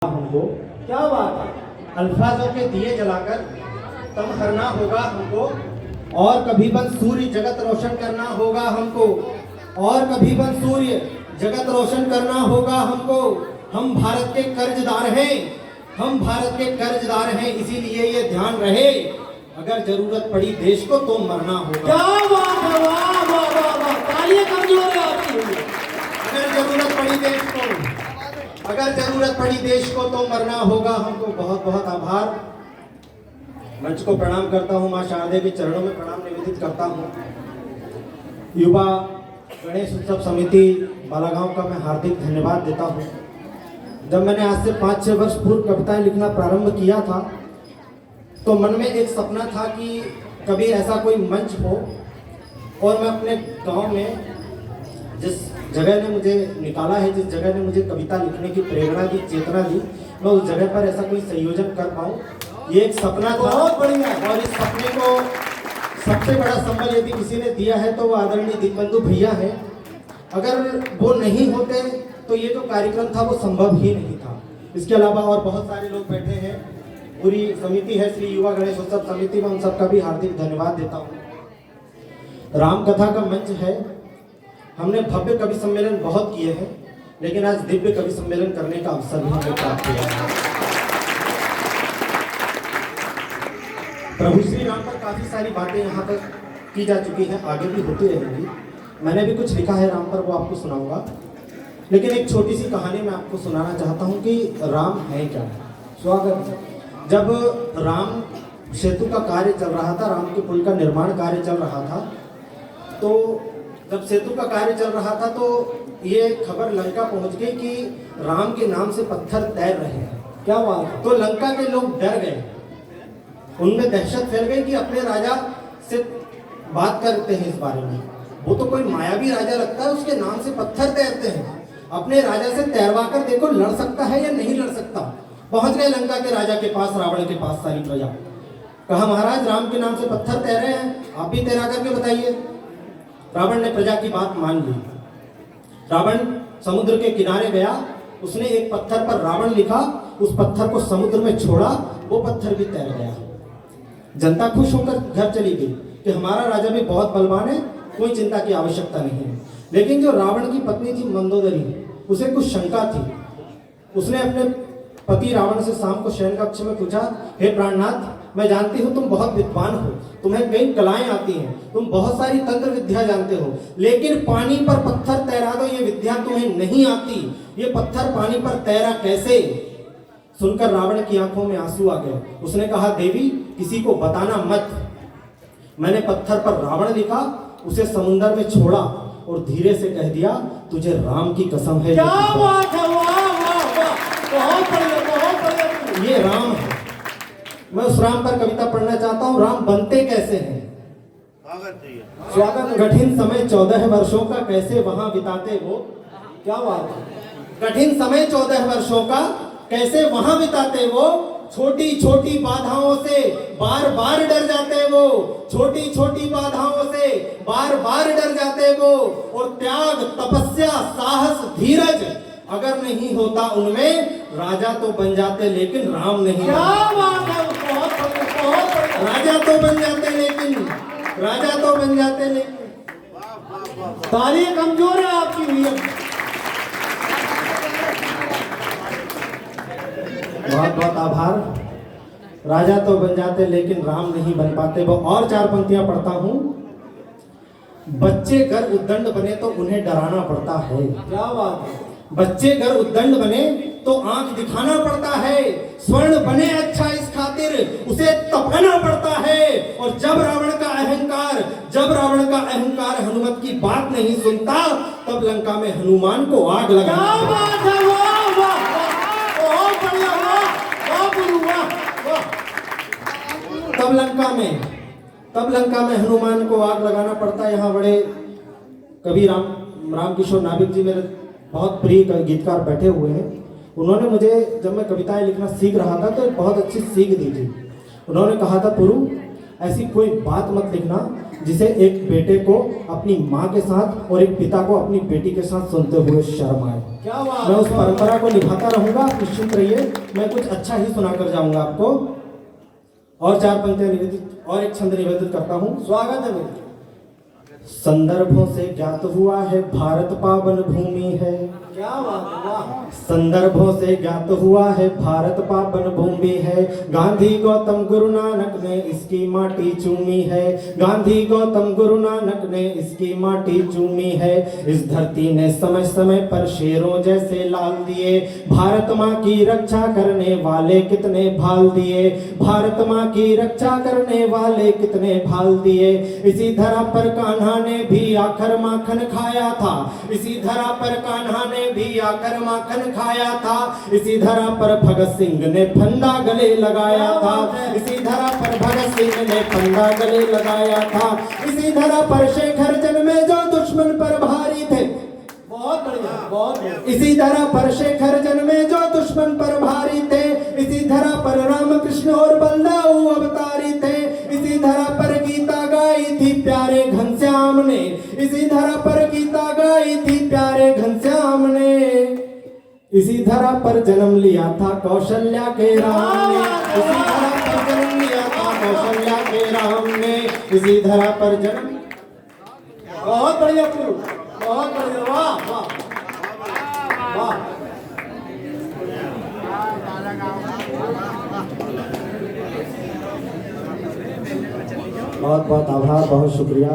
हमको क्या बात है, अल्फाजों के दिए जलाकर तम करना होगा हमको, और कभी बन सूर्य जगत रोशन करना होगा हमको, और कभी बन सूर्य जगत रोशन करना होगा हमको। हम भारत के कर्जदार हैं, हम भारत के कर्जदार हैं, इसीलिए ये ध्यान रहे, अगर जरूरत पड़ी देश को तो मरना होगा। क्या बात है, वाह वाह वाह वाह, तालियां कमजोर है आपकी। अगर जरूरत पड़ी देश को, अगर जरूरत पड़ी देश को तो मरना होगा हमको। बहुत बहुत आभार। मंच को प्रणाम करता हूँ, माँ शारदे के चरणों में प्रणाम निवेदित करता हूँ। युवा गणेश उत्सव समिति बालागांव का मैं हार्दिक धन्यवाद देता हूँ। जब मैंने आज से 5-6 वर्ष पूर्व कविताएं लिखना प्रारंभ किया था तो मन में एक सपना था कि कभी ऐसा कोई मंच हो और मैं अपने गांव में, जिस जगह ने मुझे निकाला है, जिस जगह ने मुझे कविता लिखने की प्रेरणा दी, चेतना दी, मैं उस जगह पर ऐसा कोई संयोजन कर पाऊँ, ये एक सपना था। बहुत बढ़िया। और इस सपने को सबसे बड़ा संबल यदि किसी ने दिया है तो वो आदरणीय दीनबंधु भैया है। अगर वो नहीं होते तो ये जो कार्यक्रम था वो संभव ही नहीं था। इसके अलावा और बहुत सारे लोग बैठे हैं, पूरी समिति है श्री युवा गणेश उत्सव समिति में, उन सबका भी हार्दिक धन्यवाद देता हूँ। राम कथा का मंच है, हमने भव्य कवि सम्मेलन बहुत किए हैं, लेकिन आज दिव्य कवि सम्मेलन करने का अवसर भी हमें प्राप्त हुआ है। प्रभु श्री राम पर काफी सारी बातें यहाँ पर की जा चुकी हैं, आगे भी होती रहेंगी। मैंने भी कुछ लिखा है राम पर, वो आपको सुनाऊंगा, लेकिन एक छोटी सी कहानी मैं आपको सुनाना चाहता हूँ कि राम है क्या। स्वागत है। जब राम सेतु का कार्य चल रहा था, राम के पुल का निर्माण कार्य चल रहा था, तो जब सेतु का कार्य चल रहा था तो ये खबर लंका पहुंच गई कि राम के नाम से पत्थर तैर रहे हैं। क्या बात। तो लंका के लोग डर गए, उनमें दहशत फैल गई कि अपने राजा से बात करते हैं इस बारे में। वो तो कोई मायावी राजा लगता है, उसके नाम से पत्थर तैरते हैं, अपने राजा से तैरवा कर देखो लड़ सकता है या नहीं लड़ सकता। पहुंच गए लंका के राजा के पास, रावण के पास सारी प्रजा। कहा महाराज राम के नाम से पत्थर तैर रहे हैं, आप भी तैरा करके बताइए। रावण ने प्रजा की बात मान ली। रावण समुद्र के किनारे गया, उसने एक पत्थर पर रावण लिखा, उस पत्थर को समुद्र में छोड़ा, वो पत्थर भी तैर गया। जनता खुश होकर घर चली गई कि हमारा राजा भी बहुत बलवान है, कोई चिंता की आवश्यकता नहीं है। लेकिन जो रावण की पत्नी थी मंदोदरी, उसे कुछ शंका थी। उसने अपने पति रावण से शाम को शयन कक्ष में पूछा, हे प्राणनाथ, मैं जानती हूँ तुम बहुत विद्वान हो, तुम्हें कई कलाएं आती हैं, तुम बहुत सारी तंत्र विद्या जानते हो, लेकिन पानी पर पत्थर तैरा दो ये विद्या तुम्हें नहीं आती, ये पत्थर पानी पर तैरा कैसे। सुनकर रावण की आंखों में आंसू आ गए। उसने कहा देवी किसी को बताना मत, मैंने पत्थर पर रावण लिखा, उसे समुद्र में छोड़ा और धीरे से कह दिया तुझे राम की कसम है। क्या बात है, वाह वाह वाह, बहुत बढ़िया बहुत बढ़िया। ये राम है। मैं उस राम पर कविता पढ़ना चाहता हूँ। राम बनते कैसे हैं। स्वागत। कठिन समय 14 वर्षों का कैसे वहां बिताते वो। क्या बात है। कठिन समय 14 वर्षों का कैसे वहां बिताते वो, छोटी छोटी बाधाओं से बार बार डर जाते वो, छोटी छोटी बाधाओं से बार बार डर जाते वो, और त्याग तपस्या साहस धीरज अगर नहीं होता उनमें, राजा तो बन जाते लेकिन राम नहीं। क्या बात है, बहुत बढ़िया बहुत बढ़िया। राजा तो बन जाते लेकिन, राजा तो बन जाते लेकिन। तालियां कमजोर है आपकी भैया। बहुत बहुत आभार। राजा तो बन जाते लेकिन राम नहीं बन पाते वो। और 4 पंक्तियां पढ़ता हूं। बच्चे घर उद्दंड बने तो उन्हें डराना पड़ता है। क्या बात है। बच्चे घर उद्दंड बने तो आंख दिखाना पड़ता है, स्वर्ण बने अच्छा इस खातिर उसे तपाना पड़ता है। और जब रावण का अहंकार हनुमत की बात नहीं सुनता, तब लंका में हनुमान को आग लगा। क्या बात है, वाह वाह बहुत बढ़िया, वाह गुरु वाह वाह। तब लंका में हनुमान को आग लगाना पड़ता है। यहाँ बड़े कवि राम किशोर नाभिक जी मेरे बहुत प्रिय गीतकार बैठे हुए हैं। उन्होंने मुझे जब मैं कविताएं लिखना सीख रहा था तो एक बहुत अच्छी सीख दी थी। उन्होंने कहा था पुरु, ऐसी कोई बात मत लिखना जिसे एक बेटे को अपनी माँ के साथ और एक पिता को अपनी बेटी के साथ सुनते हुए शर्म आए। क्या बात मैं उस है। परंपरा को निभाता रहूंगा, आप निश्चिंत रहिए। मैं कुछ अच्छा ही सुना कर जाऊंगा आपको। और 4 पंक्तियां निवेदित और एक छंद निवेदित करता हूँ। स्वागत है मेरा। संदर्भों से ज्ञात हुआ है भारत पावन भूमि है। क्या बात है, वाह। संदर्भों से ज्ञात हुआ है भारत पावन भूमि है। गांधी गौतम गुरु नानक ने इसकी माटी चूमी है। गांधी गौतम गुरु नानक ने इसकी माटी चूमी है। इस धरती ने समय समय पर शेरों जैसे लाल दिए। भारत माँ की रक्षा करने वाले कितने भाल दिए। भारत माँ की रक्षा करने वाले कितने भाल दिए। इसी धरा पर कान्हा ने भी आकर माखन खाया था। इसी धरा पर कान्हा ने भी आकर माखन खाया था। इसी धरा पर भगत सिंह ने फंदा गले लगाया था। इसी धरा पर भगत सिंह ने फंदा गले लगाया था। इसी धरा पर शेखर जन्मे जो दुश्मन पर भारी थे। बहुत बढ़िया, बहुत बढ़िया। इसी धरा पर शेखर जन्मे जो दुश्मन पर भारी थे। इसी धरा पर रामकृष्ण और बलदाऊ अवतारी थे। इसी धरा पर गीता गाई थी प्यारे घनश्याम ने। इसी धरा पर गीता गाई थी प्यारे घनश्याम ने। इसी धरा पर जन्म लिया था कौशल्या के राम ने। इसी धरा पर जन्म लिया था कौशल्या के राम ने। इसी धरा पर जन्म। बहुत बढ़िया गुरु, बहुत बढ़िया, वाह वाह वाह। बहुत बहुत आभार, बहुत शुक्रिया।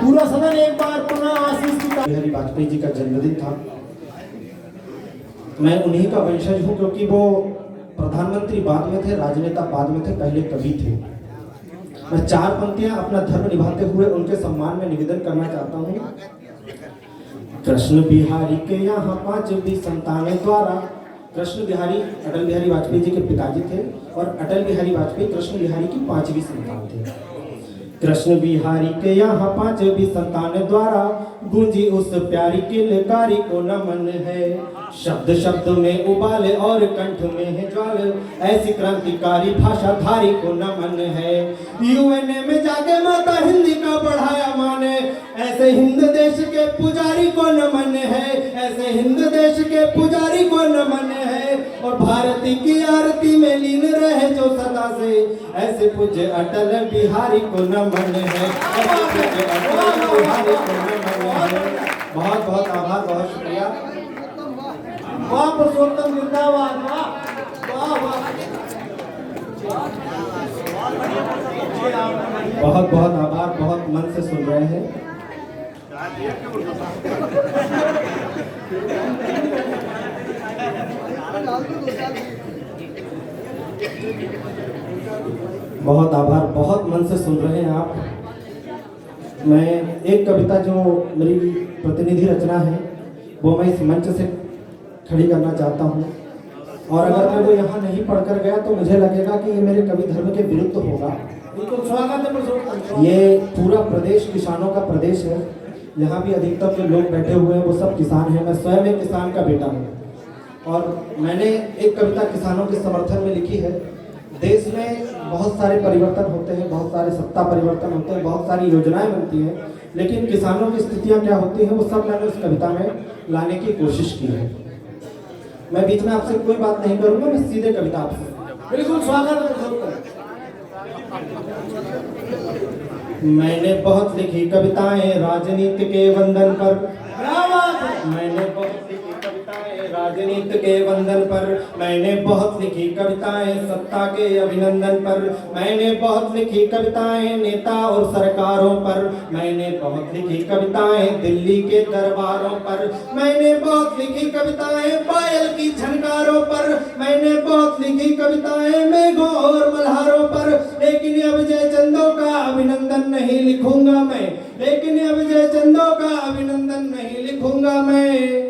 पूरा सदन एक बार पुनः आशीष की बिहारी वाजपेयी जी का जन्मदिन था। मैं उन्हीं का वंशज हूँ क्योंकि वो प्रधानमंत्री बाद में थे, राजनेता बाद में थे, पहले कवि थे। मैं 4 पंक्तियां अपना धर्म निभाते हुए उनके सम्मान में निवेदन करना चाहता हूँ। कृष्ण बिहारी के यहाँ 5 भी संतानें द्वारा। कृष्ण बिहारी अटल बिहारी वाजपेयी जी के पिताजी थे और अटल बिहारी वाजपेयी कृष्ण बिहारी की 5वीं संतान थे। कृष्ण बिहारी के यहाँ 5 भी संतान द्वारा गूंजी उस प्यारी किलकारी को नमन है। शब्द शब्द में उबाले और कंठ में है ज्वाल, ऐसी क्रांतिकारी भाषा धारी को नमन है। यूएनए में जाके माता हिंदी का बढ़ाया माने, ऐसे हिंद देश के पुजारी को नमन है। ऐसे हिंद देश के पुजारी को नमन है। और भारती की आरती में लीन रहे जो सदा से, ऐसे पूज्य अटल बिहारी को नमन है। ऐसे पूज्य अटल बिहारी को नमन है। बहुत बहुत आभार, बहुत शुक्रिया। वाह पुरुषोत्तम, जिंदाबाद, वाह वाह वाह। बहुत बहुत आभार, बहुत मन से सुन रहे हैं। बहुत आभार, बहुत मन से सुन रहे हैं आप। मैं एक कविता जो मेरी प्रतिनिधि रचना है वो मैं इस मंच से खड़ी करना चाहता हूँ। और अगर मैं वो यहाँ नहीं पढ़कर गया तो मुझे लगेगा कि ये मेरे कवि धर्म के विरुद्ध होगा। बिल्कुल स्वागत है पुरुषोत्तम। ये पूरा प्रदेश किसानों का प्रदेश है। यहाँ भी अधिकतर जो लोग बैठे हुए हैं वो सब किसान हैं। मैं स्वयं एक किसान का बेटा हूँ और मैंने एक कविता किसानों के समर्थन में लिखी है। देश में बहुत सारे परिवर्तन होते हैं, बहुत सारे सत्ता परिवर्तन होते हैं, बहुत सारी योजनाएं बनती हैं, लेकिन किसानों की स्थितियां क्या होती हैं वो सब मैंने उस कविता में लाने की कोशिश की है। मैं बीच में आपसे कोई बात नहीं करूंगा, मैं सीधे कविता आपसे। बिल्कुल स्वागत है पुरुषोत्तम। मैंने बहुत लिखी कविताएं राजनीति के वंदन पर। क्या बात है। मैंने बहुत लिखी कविताएं राजनीति के वंदन पर। मैंने बहुत लिखी कविताएं सत्ता के अभिनंदन पर। मैंने बहुत लिखी कविताएं नेता और सरकारों पर। मैंने बहुत लिखी कविताएं दिल्ली के दरबारों पर। मैंने बहुत लिखी कविताएं पायल की झनकारों पर। मैंने बहुत लिखी कविताएं मेघों और मल्हारों पर। लेकिन अब जयचंदों का अभिनंदन नहीं लिखूंगा मैं। लेकिन अब जयचंदों का अभिनंदन नहीं लिखूंगा मैं।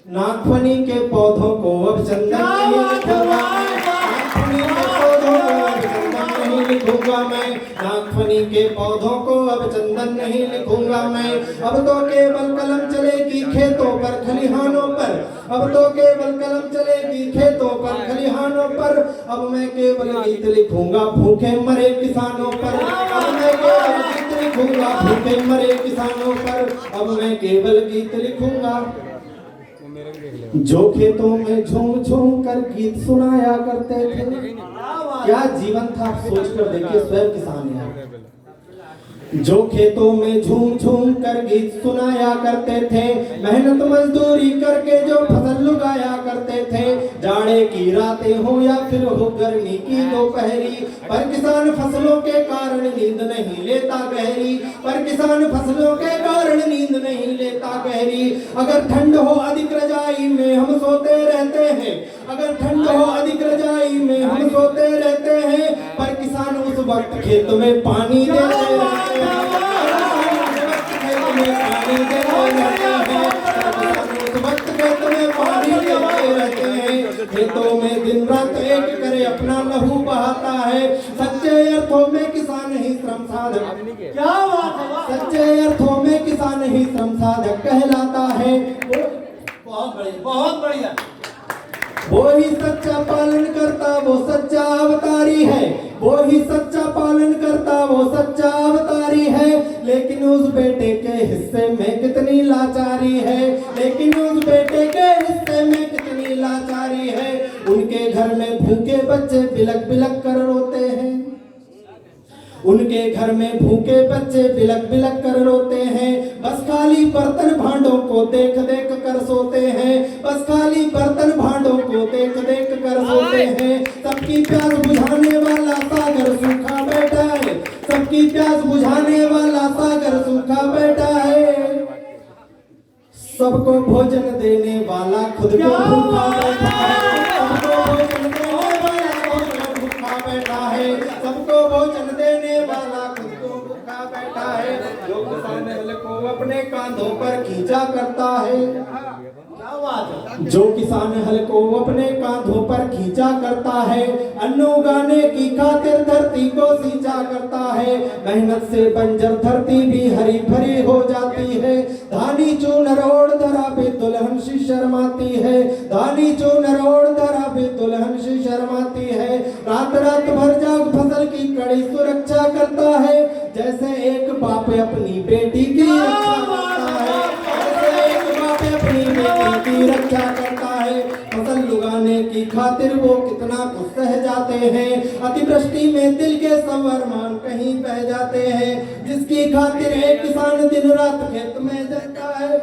नागफनी के पौधों को अब चंदन नहीं लिखूंगा मैं। नागफनी के पौधों को अब चंदन नहीं लिखूंगा मैं। नागफनी के पौधों को अब चंदन नहीं लिखूंगा मैं। अब तो केवल कलम चलेगी खेतों पर खलिहानों पर। अब तो केवल कलम चलेगी खेतों पर खलिहानों पर, अब मैं केवल गीत लिखूंगा भूखे मरे किसानों पर, अब मैं केवल गीत लिखूंगा भूखे मरे किसानों पर, अब मैं केवल गीत लिखूंगा। जो खेतों में झूम झूम कर गीत सुनाया करते थे, क्या जीवन था आप सोच कर देखिए स्वयं किसान हैं। जो खेतों में झूम झूम कर गीत सुनाया करते थे, मेहनत मजदूरी करके जो फसल उगाया करते थे, जाड़े की रातें हो या फिर हो गर्मी की दोपहरी, पर किसान फसलों के कारण नींद नहीं लेता गहरी, पर किसान फसलों के कारण नींद नहीं लेता गहरी। अगर ठंड हो अधिक रजाई में हम सोते रहते हैं, अगर ठंड हो अधिक रजाई में हम सोते रहते हैं, पर किसान उस वक्त खेत में पानी देते रहते हैं, खेत में पानी देते रहते हैं, उस वक्त खेत में पानी देते रहते हैं। खेतों में दिन रात एक करे अपना लहू बहाता है, सच्चे अर्थों में किसान ही श्रम साधक, क्या बात है, सच्चे अर्थों में किसान ही श्रम साधक कहलाता है। बहुत बढ़िया, बहुत बढ़िया। वो ही सच्चा पालन करता वो सच्चा अवतारी है, वो ही सच्चा पालन करता वो सच्चा अवतारी है। लेकिन उस बेटे के हिस्से में कितनी लाचारी है, लेकिन उस बेटे के हिस्से में कितनी लाचारी है। उनके घर में भूखे बच्चे बिलक बिलक कर रोते हैं, उनके घर में भूखे बच्चे बिलक बिलक कर रोते हैं, बस खाली बर्तन भांडों को देख देख कर सोते हैं, बस खाली बर्तन भांडों को देख देख कर सोते हैं। सबकी प्यास बुझाने वाला सागर सूखा बैठा है, सबकी प्यास बुझाने वाला सागर सूखा बैठा है। सबको भोजन देने वाला खुद को भूखा बैठा है, सबको भोजन देने वाला खुद को भूखा बैठा है, सबको भोजन देने वाला खुद को भूखा बैठा है। जो किसान हल को अपने कांधों पर खींचा करता है, क्या बात है। जो किसान हल को अपने कांधों पर खींचा करता है, अन्न उगाने की खातिर धरती को सींचा करता है। मेहनत से बंजर धरती भी हरी भरी हो जाती है, धानी चूनर ओढ़ धरा पे दुल्हन सी शर्माती है, धानी चूनर ओढ़ धरा पे दुल्हन सी शर्माती है। रात रात भर जाग फसल की कड़ी सुरक्षा करता है, जैसे एक बाप अपनी बेटी की रक्षा करता है, जैसे एक बाप अपनी बेटी की रक्षा करता है। फसल उगाने की खातिर वो कितना कुछ सह जाते हैं, अतिवृष्टि में दिल के सब अरमान कहीं बह जाते हैं, जिसकी खातिर एक किसान दिन रात खेत में जलता है।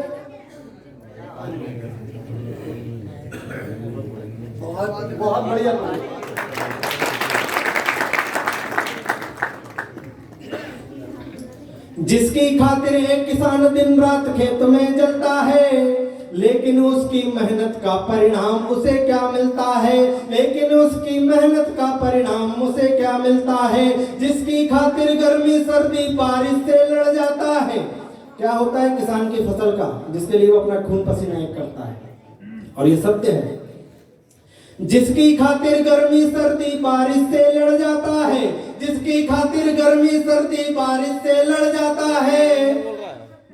बहुत बहुत बढ़िया। जिसकी खातिर एक किसान दिन रात खेत में जलता है, लेकिन उसकी मेहनत का परिणाम उसे क्या मिलता है, लेकिन उसकी मेहनत का परिणाम उसे क्या मिलता है। जिसकी खातिर गर्मी सर्दी बारिश से लड़ जाता है, क्या होता है किसान की फसल का, जिसके लिए वो अपना खून पसीना एक करता है, और ये सत्य है। जिसकी खातिर गर्मी सर्दी बारिश से लड़ जाता है, जिसकी खातिर गर्मी सर्दी बारिश से लड़ जाता है,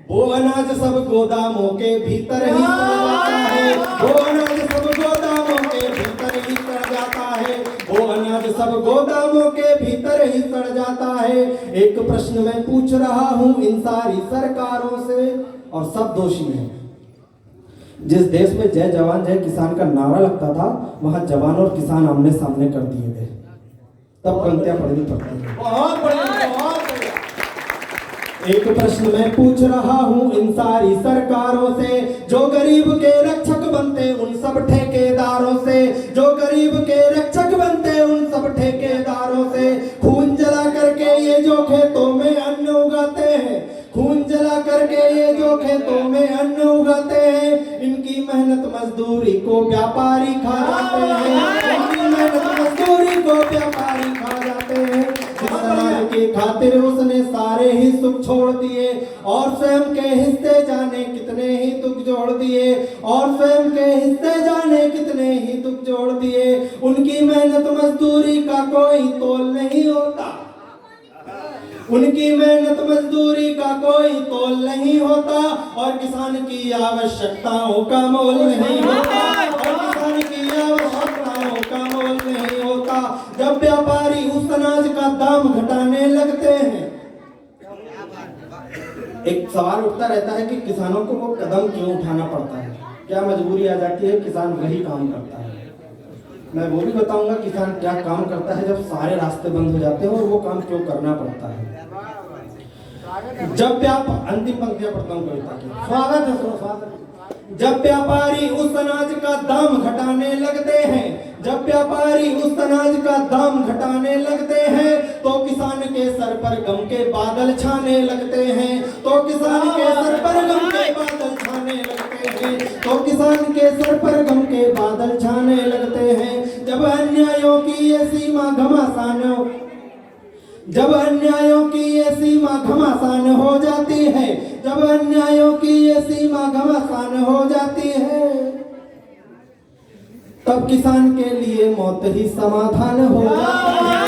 वो अनाज सब गोदामों के भीतर ही सड़ जाता है, वो अनाज सब गोदामों के भीतर ही सड़ जाता है, वो अनाज सब गोदामों के भीतर ही सड़ जाता है। एक प्रश्न मैं पूछ रहा हूँ इन सारी सरकारों से, और सब दोषी हैं। जिस देश में जय जवान जय किसान का नारा लगता था, वहां जवान और किसान आमने सामने कर दिए थे, तब पंक्तियां पढ़नी पड़ती है। बहुत बढ़िया, बहुत बढ़िया। एक प्रश्न मैं पूछ रहा हूँ इन सारी सरकारों से, जो गरीब के रक्षक बनते उन सब ठेकेदारों से, जो गरीब के रक्षक बनते उन सब ठेकेदारों से। खून जला करके ये जो खेतों में अन्न उगाते हैं, खून जला करके ये जो खेतों में अन्न उगाते हैं, इनकी मेहनत मजदूरी को व्यापारी खा जाते हैं, इनकी मेहनत मजदूरी को व्यापारी खा जाते हैं। समाज की खातिर उसने सारे ही सुख छोड़ दिए, और स्वयं के हिस्से जाने कितने ही दुख जोड़ दिए, और स्वयं के हिस्से जाने कितने ही दुख जोड़ दिए। उनकी मेहनत मजदूरी का कोई तोल नहीं होता, उनकी मेहनत मजदूरी का कोई तोल नहीं होता और किसान की आवश्यकताओं का मोल नहीं होता, और किसान की आवश्यकताओं का मोल नहीं होता। जब व्यापारी उस अनाज का दाम घटाने लगते हैं, एक सवाल उठता रहता है कि किसानों को वो कदम क्यों उठाना पड़ता है, क्या मजबूरी आ जाती है, किसान वही काम करता है। मैं वो भी बताऊंगा किसान क्या काम करता है जब सारे रास्ते बंद हो जाते हैं और वो काम क्यों करना पड़ता है। जब अंतिम पंक्तियां पढ़ता हूँ कविता की, स्वागत है स्वागत। जब व्यापारी उस अनाज का दाम घटाने लगते हैं, जब व्यापारी उस अनाज का दाम घटाने लगते हैं, तो किसान के सर पर गम के बादल छाने लगते हैं, तो किसान के सर पर गम के बादल छाने लगते हैं, तो किसान के सर पर गम के बादल छाने लगते हैं। जब अन्यायों की ये सीमा घमासान, जब अन्यायों की ये सीमा घमासान हो जाती है, जब अन्यायों की ये सीमा घमासान हो जाती है, तब किसान के लिए मौत ही समाधान हो जाती है।